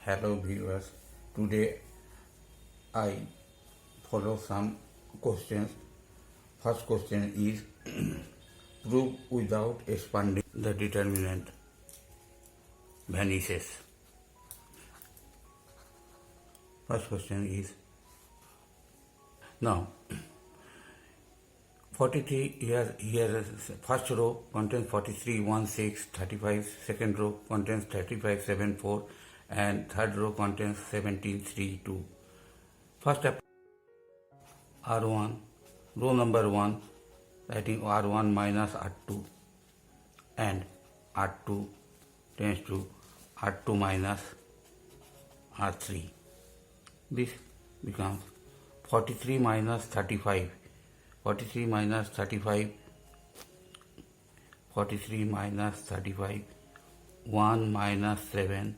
Hello viewers, today I follow some questions. First question is prove without expanding the determinant vanishes. First question is now 43 here first row contains 43 1 6 35, second row contains 35 7 4 and third row contains 17 3 2. First R1 row number 1 writing R1 minus R2 and R2 tends to R2 minus R3. This becomes 43 minus 35. 43 minus 35, 43 minus 35, 1 minus 7,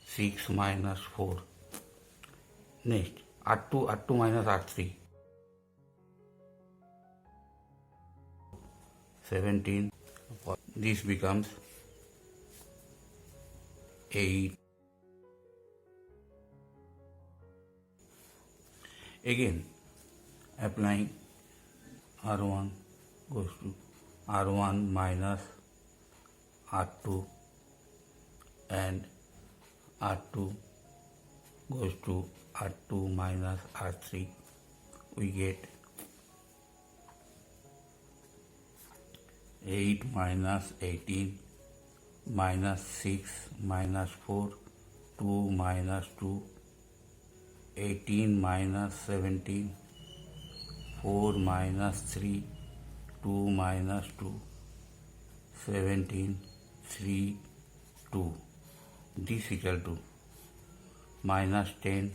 6 minus 4. Next, R2 minus R3, 17. This becomes 8. Again, applying R1 goes to R1 minus R2 and R2 goes to R2 minus R3. We get 8 minus 18 minus 6 minus 4, 2 minus 2, 18 minus 17, 4 minus 3, 2 minus 2, 17, 3, 2. This equal to minus 10,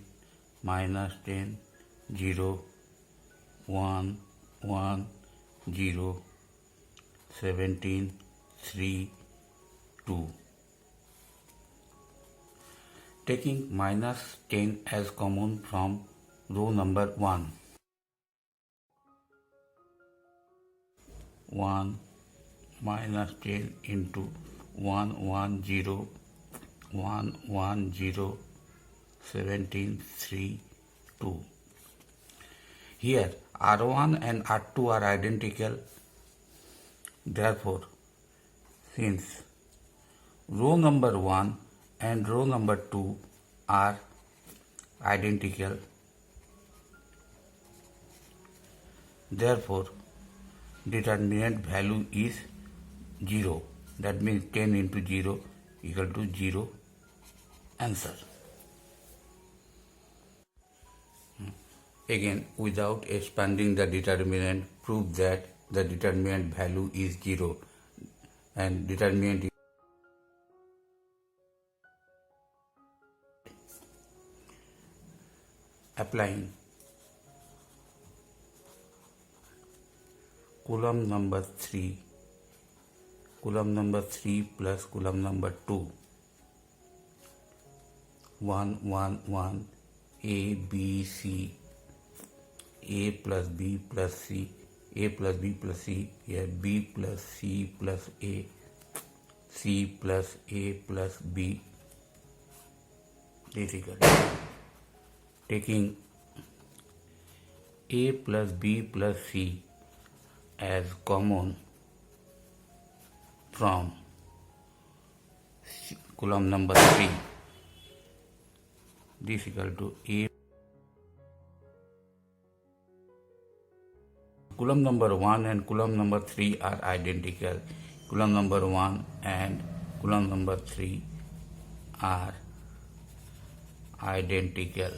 0, 1, 1, 0, 17, 3, 2. Taking minus 10 as common from row number 1. 1 minus 10 into 1, 1, 0, 1, 1, 0, 17, 3, 2. Here R1 and R2 are identical. Therefore, since row number 1 and row number 2 are identical, therefore determinant value is 0. That means 10 into 0 equal to 0 answer. Again, without expanding the determinant, prove that the determinant value is 0 and determinant is applying column number 3 plus column number 2, 1, 1, 1, A, B, C, A plus B plus C, A plus B plus C, here B plus C plus A, C plus A plus B, this equal to taking A plus B plus C as common from column number 3. This equal to A. Column number 1 and column number 3 are identical. Column number 1 and column number 3 are identical.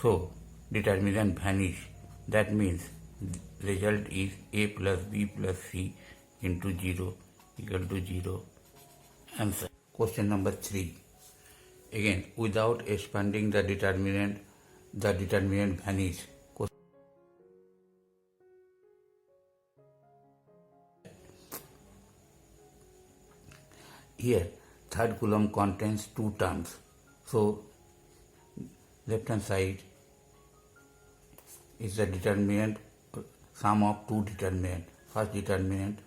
So, determinant vanish. That means result is A plus B plus C into 0 equal to 0 answer. Question number 3. Again, without expanding the determinant vanish. Here, third column contains 2 terms. So, left hand side is the determinant, sum of 2 determinant. First determinant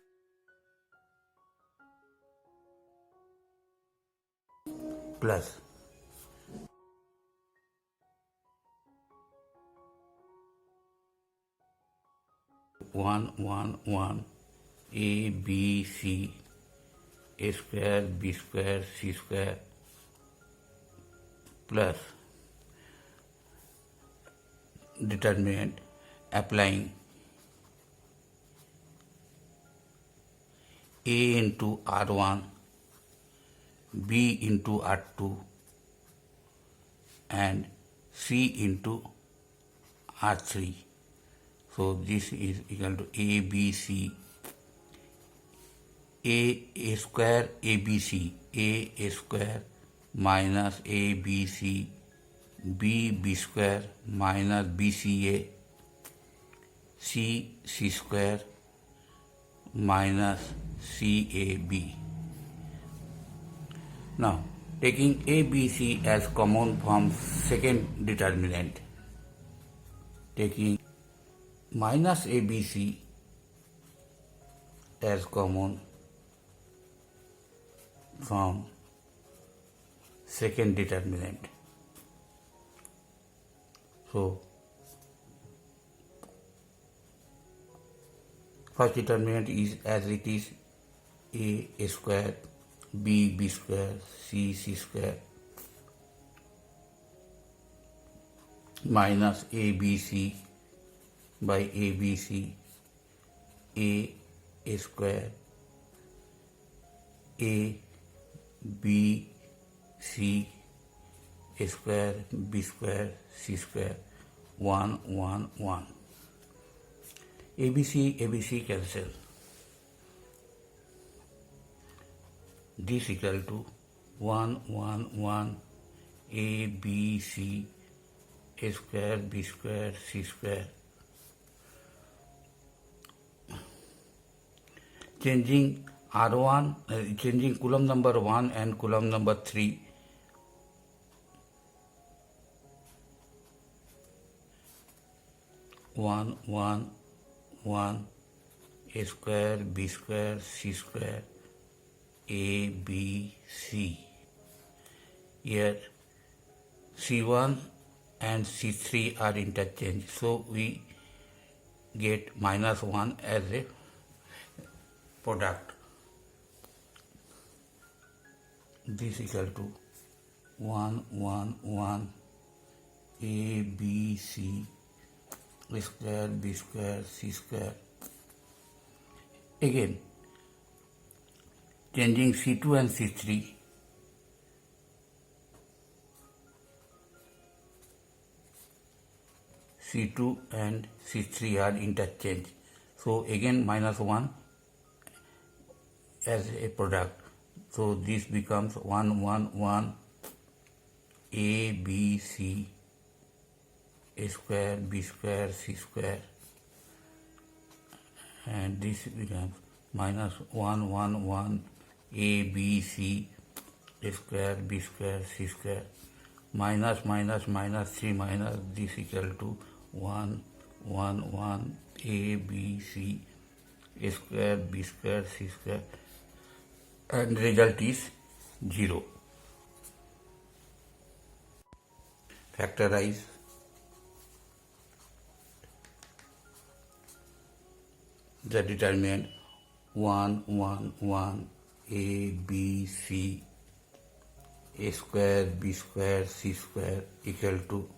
plus 1 a b c a square b square c square plus determinant applying a into r1 b into r2 and c into r3. So this is equal to ABC, a square ABC, a square minus ABC, b square minus bca, c square minus cab. Now taking ABC as common from second determinant, taking minus ABC as common from second determinant. So first determinant is as it is, a square, b square, c square minus ABC by ABC, a square, a b c a square, b square, c square, 1 1 1. ABC cancel. This equal to 1 1 1 a b c a square, b square, c square. Changing R1, changing column number 1 and column number 3. One, a square, b square, c square, a, b, c. Here c1 and c3 are interchanged, so we get minus 1 as a product. This equal to 1 1 1 a b c a square, b square, c square. Again changing c2 and c3. C2 and C3 are interchanged. So again minus 1 as a product. So this becomes 1 1 1 a b c a square, b square, c square, and this becomes minus 1 1 1 a b c a square, b square, c square, minus minus minus 3 minus, this equal to 1 1 1 a b c a square, b square, c square, and result is 0. Factorize. The determinant 1 1 1 a b c a square, b square, c square equal to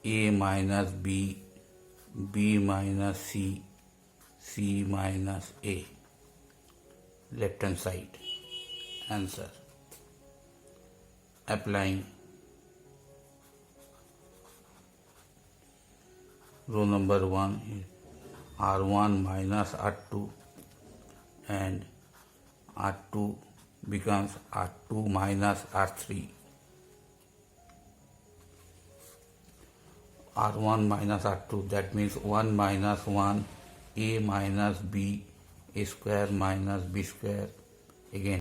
a minus b, b minus c, c minus a. Left hand side. Answer. Applying row number 1 is R1 minus R2 and R2 becomes R2 minus R3. R1 minus R2, that means 1 minus 1 a minus b a square minus b square. Again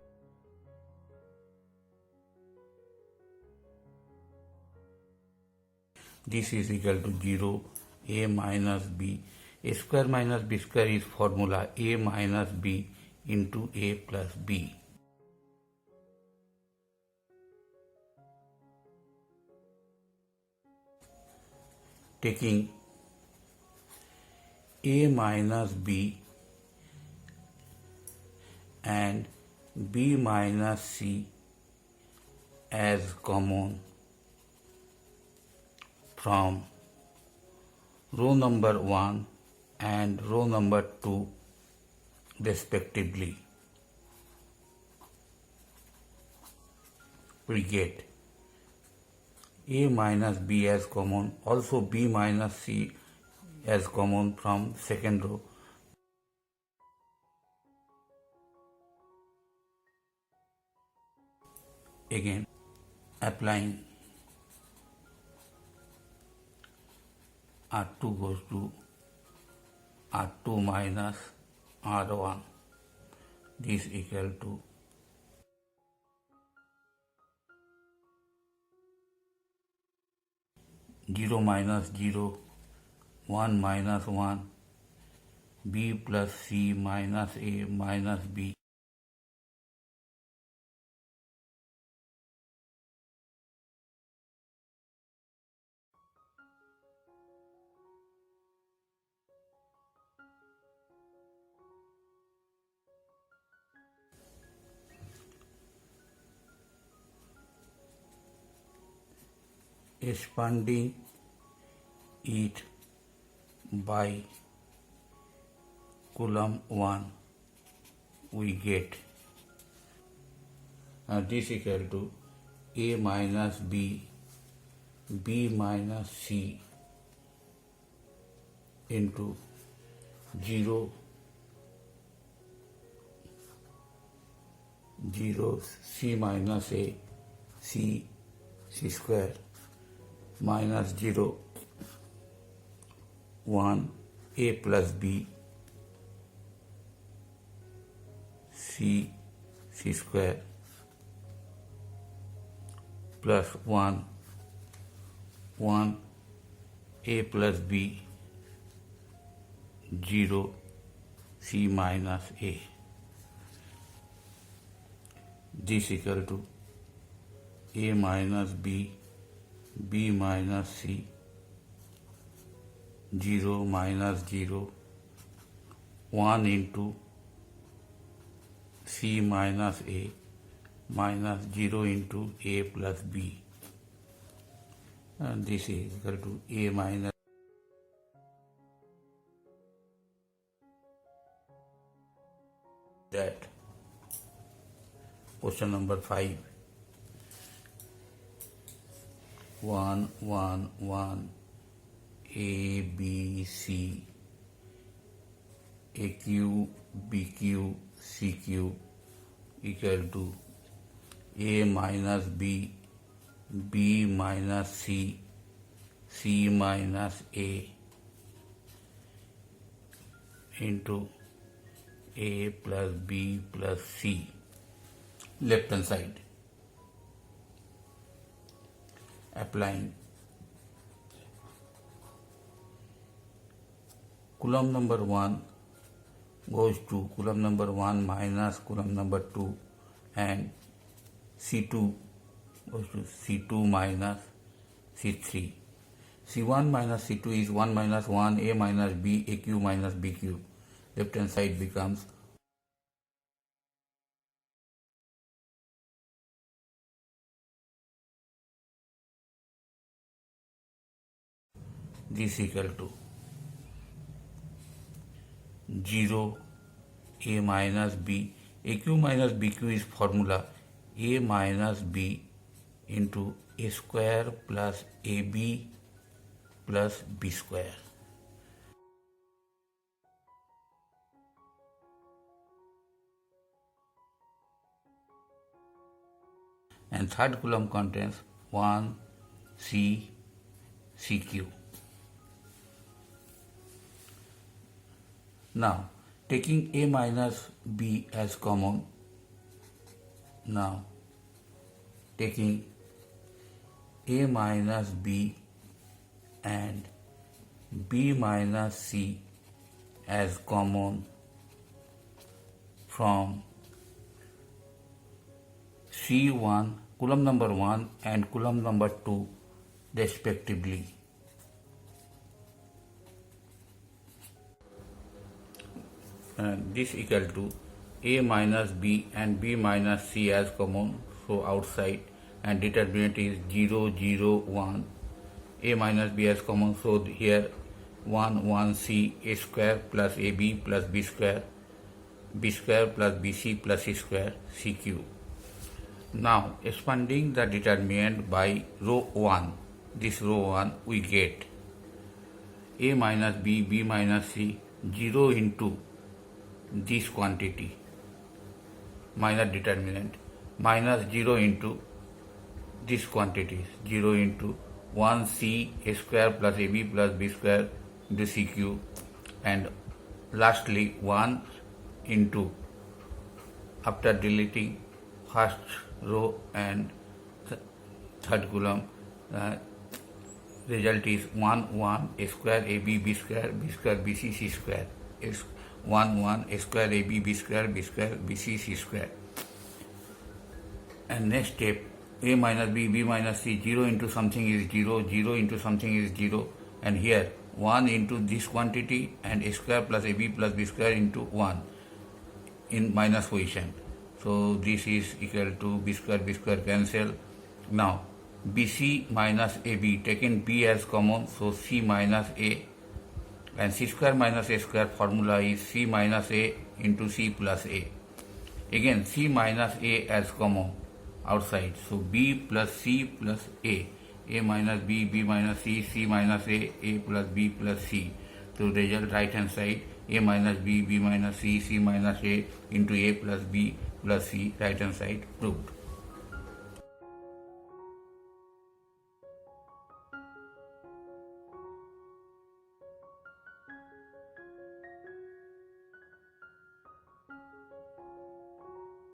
this is equal to 0, a minus b. A square minus b square is formula a minus b into a plus b. taking A minus B and B minus C as common from row number 1 and row number 2 respectively. We get A minus B as common, also B minus C as common from second row. Again applying R2 goes to R2 minus R1. This equal to 0 minus 0, 1 minus 1, B plus C minus A minus B. Expanding it by column 1, we get this equal to A minus B, B minus C into 0, 0 C minus A, C square minus 0, 1 A plus B, C square plus 1 A plus B, 0 C minus A. This equal to A minus B, B minus C, 0 minus 0, 1 into C minus A minus 0 into A plus B. And this is equal to A minus that. Question number 5. 1, 1, 1, A, B, C, AQ, BQ, CQ equal to A minus B, B minus C, C minus A into A plus B plus C. Left hand side. Applying column number 1 goes to column number 1 minus column number 2 and C2 goes to C2 minus C3. C1 minus C2 is 1 minus 1 A minus B, AQ minus BQ. Left hand side becomes this equal to 0 A minus B. AQ minus BQ is formula A minus B into A square plus AB plus B square. And third column contains 1 C CQ. Now, taking A minus B as common, now taking A minus B and B minus C as common from C1, column number 1 and column number 2 respectively. this equal to a minus b and b minus c as common, so outside, and determinant is 0 0 1. A minus b as common, so here 1 1 c, a square plus ab plus b square plus bc plus c square, c cube. Now expanding the determinant by row 1, this row 1, we get a minus b, b minus c, 0 into this quantity minus determinant, minus 0 into this quantity, 0 into 1c a square plus ab plus b square into c cube, and lastly 1 into, after deleting first row and third column, result is 1 1 a square ab b square bc c square is 1 1 a square ab b square bc c square. And next step, a minus b, b minus c, 0 into something is 0, 0 into something is 0, and here 1 into this quantity and a square plus ab plus b square into 1 in minus position. So this is equal to b square cancel. Now bc minus ab, taken b as common, so c minus a, and c square minus a square formula is c minus a into c plus a. Again c minus a as common outside, so b plus c plus a minus b, b minus c, c minus a plus b plus c. So result right hand side, a minus b, b minus c, c minus a into a plus b plus c, right hand side proved.